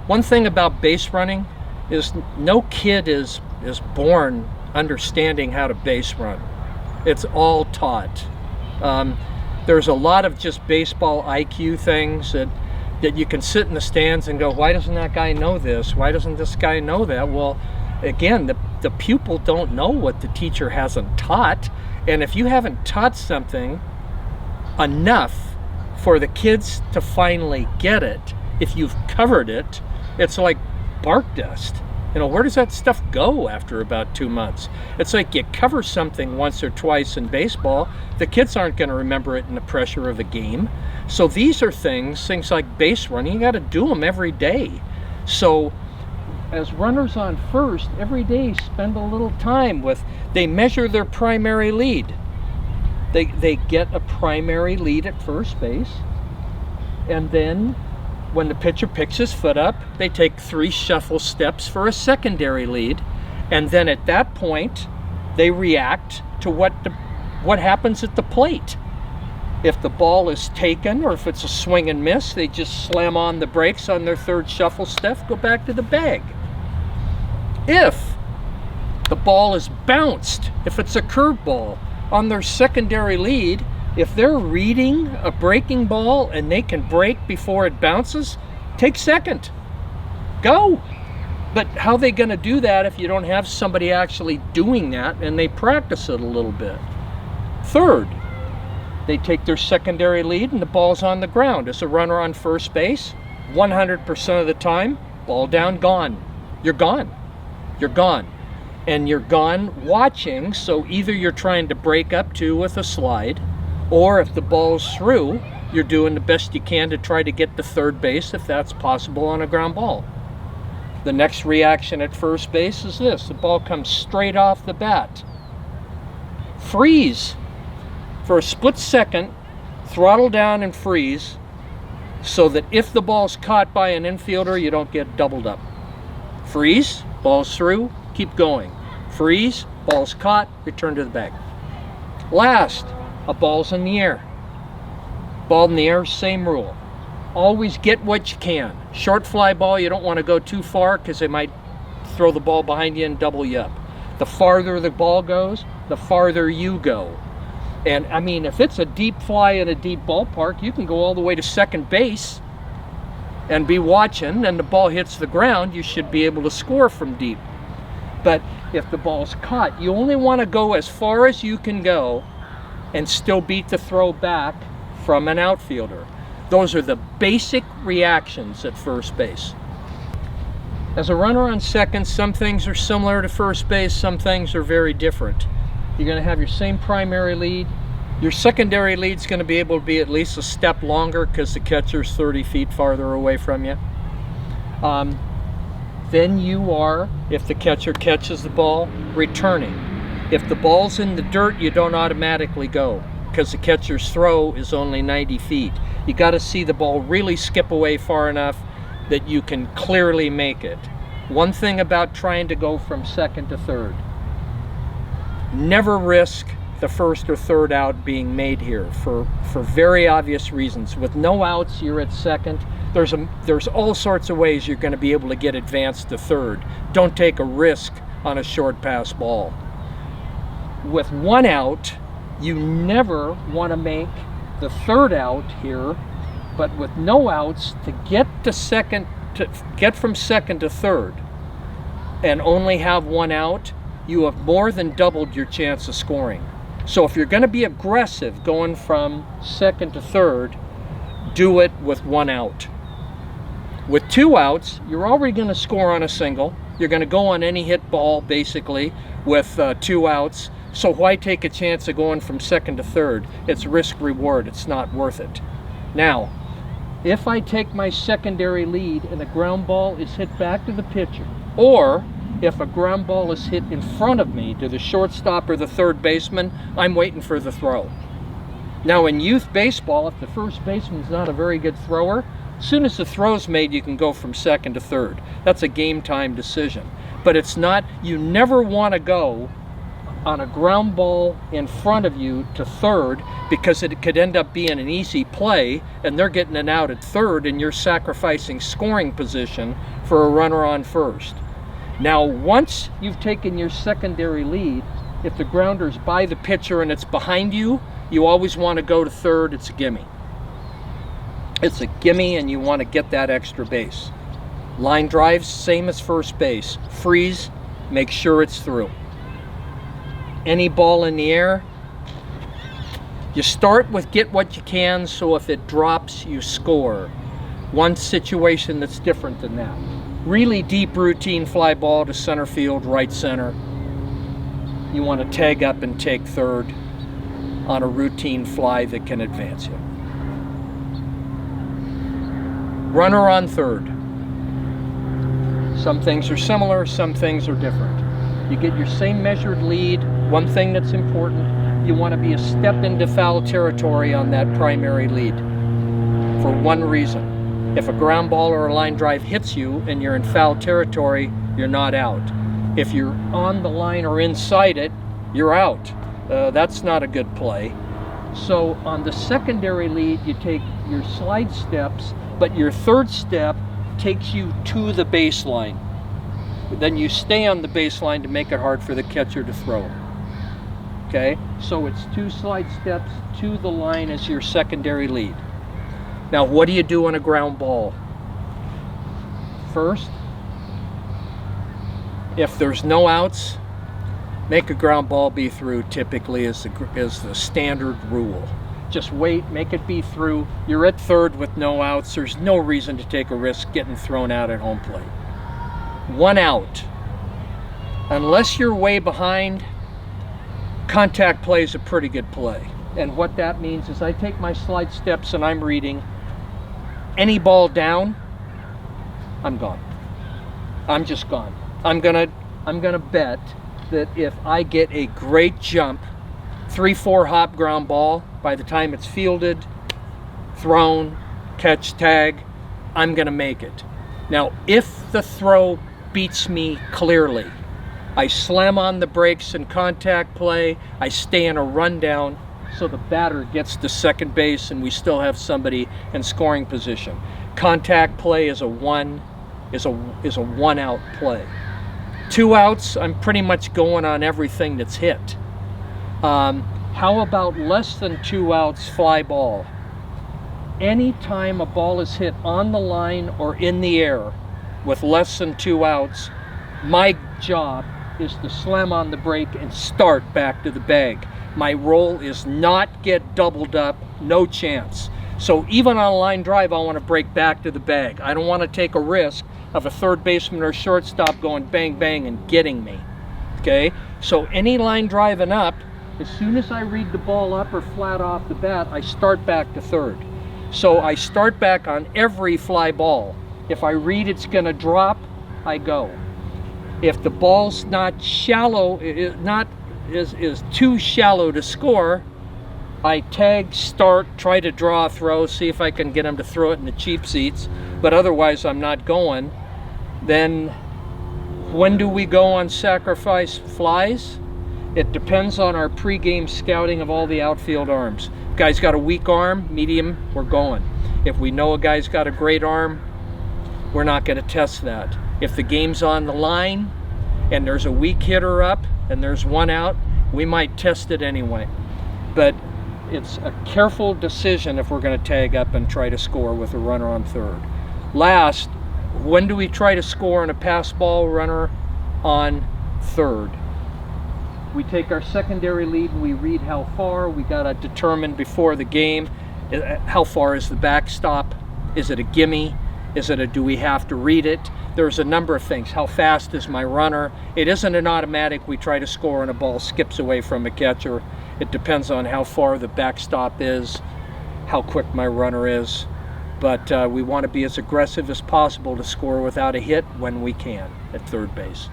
One thing about base running is no kid is born understanding how to base run. It's all taught. There's a lot of just baseball IQ things that you can sit in the stands and go, why doesn't that guy know this? Why doesn't this guy know that? Well, again, the pupil don't know what the teacher hasn't taught. And if you haven't taught something enough for the kids to finally get it, if you've covered it, it's like bark dust. You know, where does that stuff go after about 2 months? It's like you cover something once or twice in baseball, the kids aren't going to remember it in the pressure of a game. So these are things like base running, you got to do them every day. So as runners on first, every day spend a little time they measure their primary lead. They get a primary lead at first base, and then when the pitcher picks his foot up, they take 3 shuffle steps for a secondary lead, and then at that point they react to what happens at the plate. If the ball is taken or if it's a swing and miss, they just slam on the brakes on their 3rd shuffle step, go back to the bag. If the ball is bounced, if it's a curveball on their secondary lead, if they're reading a breaking ball and they can break before it bounces, take second. Go. But how are they going to do that if you don't have somebody actually doing that and they practice it a little bit? Third, they take their secondary lead and the ball's on the ground. As a runner on first base, 100% of the time, ball down, gone. You're gone. You're gone. And you're gone watching, so either you're trying to break up 2 with a slide, or if the ball's through, you're doing the best you can to try to get to third base if that's possible on a ground ball. The next reaction at first base is this. The ball comes straight off the bat. Freeze. For a split second, throttle down and freeze so that if the ball's caught by an infielder, you don't get doubled up. Freeze, ball's through, keep going. Freeze, ball's caught, return to the bag. Last, a ball's in the air. Ball in the air, same rule. Always get what you can. Short fly ball, you don't want to go too far because they might throw the ball behind you and double you up. The farther the ball goes, the farther you go. And I mean, if it's a deep fly in a deep ballpark, you can go all the way to second base and be watching, and the ball hits the ground, you should be able to score from deep. But if the ball's caught, you only want to go as far as you can go and still beat the throw back from an outfielder. Those are the basic reactions at first base. As a runner on second, some things are similar to first base, some things are very different. You're going to have your same primary lead. Your secondary lead's going to be able to be at least a step longer because the catcher's 30 feet farther away from you. Then you are, if the catcher catches the ball, returning. If the ball's in the dirt, you don't automatically go because the catcher's throw is only 90 feet. You got to see the ball really skip away far enough that you can clearly make it. One thing about trying to go from second to third: never risk the first or third out being made here for very obvious reasons. With no outs, you're at second. There's all sorts of ways you're going to be able to get advanced to third. Don't take a risk on a short pass ball. With 1 out, you never want to make the third out here, but with no outs, to get from second to third and only have 1 out, you have more than doubled your chance of scoring. So if you're going to be aggressive going from second to third, do it with 1 out. With 2 outs, you're already going to score on a single. You're going to go on any hit ball, basically, with 2 outs. So why take a chance of going from second to third? It's risk reward. It's not worth it. Now, if I take my secondary lead and a ground ball is hit back to the pitcher, or if a ground ball is hit in front of me to the shortstop or the third baseman, I'm waiting for the throw. Now in youth baseball, if the first baseman's not a very good thrower, as soon as the throw's made, you can go from second to third. That's a game time decision. But it's not, you never want to go on a ground ball in front of you to third, because it could end up being an easy play and they're getting an out at third and you're sacrificing scoring position for a runner on first. Now, once you've taken your secondary lead, if the grounder's by the pitcher and it's behind you, you always want to go to third. It's a gimme. It's a gimme, and you want to get that extra base. Line drives, same as first base. Freeze, make sure it's through. Any ball in the air, you start with get what you can, so if it drops, you score. One situation that's different than that. Really deep routine fly ball to center field, right center. You want to tag up and take third on a routine fly that can advance you. Runner on third. Some things are similar, some things are different. You get your same measured lead. One thing that's important, you want to be a step into foul territory on that primary lead for one reason. If a ground ball or a line drive hits you and you're in foul territory, you're not out. If you're on the line or inside it, you're out. That's not a good play. So on the secondary lead, you take your slide steps, but your third step takes you to the baseline. Then you stay on the baseline to make it hard for the catcher to throw. Okay, so it's 2 slide steps to the line as your secondary lead. Now, what do you do on a ground ball? First, if there's no outs, make a ground ball be through, typically is the standard rule. Just wait, make it be through. You're at third with no outs. There's no reason to take a risk getting thrown out at home plate. 1 out. Unless you're way behind, contact play is a pretty good play. And what that means is I take my slide steps and I'm reading. Any ball down, I'm gone. I'm just gone. I'm gonna bet that if I get a great jump, 3-4 hop ground ball, by the time it's fielded, thrown, catch, tag, I'm gonna make it. Now, if the throw beats me clearly, I slam on the brakes in contact play, I stay in a rundown so the batter gets to second base and we still have somebody in scoring position. Contact play is a one out play. 2 outs, I'm pretty much going on everything that's hit. How about less than 2 outs fly ball? Anytime a ball is hit on the line or in the air with less than 2 outs, my job is to slam on the brake and start back to the bag. My role is not get doubled up, no chance. So even on a line drive, I want to break back to the bag. I don't want to take a risk of a third baseman or shortstop going bang, bang and getting me. Okay? So any line driving up, as soon as I read the ball up or flat off the bat, I start back to third. So I start back on every fly ball. If I read it's going to drop, I go. If the ball's not shallow, is too shallow to score, I tag, start, try to draw a throw, see if I can get him to throw it in the cheap seats, but otherwise I'm not going. Then when do we go on sacrifice flies? It depends on our pregame scouting of all the outfield arms. Guy's got a weak arm, medium, we're going. If we know a guy's got a great arm, we're not going to test that. If the game's on the line and there's a weak hitter up and there's 1 out, we might test it anyway. But it's a careful decision if we're going to tag up and try to score with a runner on third. Last, when do we try to score on a pass ball runner on third? We take our secondary lead and we read how far. We got to determine before the game, how far is the backstop? Is it a gimme? Is it a do we have to read it? There's a number of things. How fast is my runner? It isn't an automatic we try to score and a ball skips away from a catcher. It depends on how far the backstop is, how quick my runner is. But we want to be as aggressive as possible to score without a hit when we can at third base.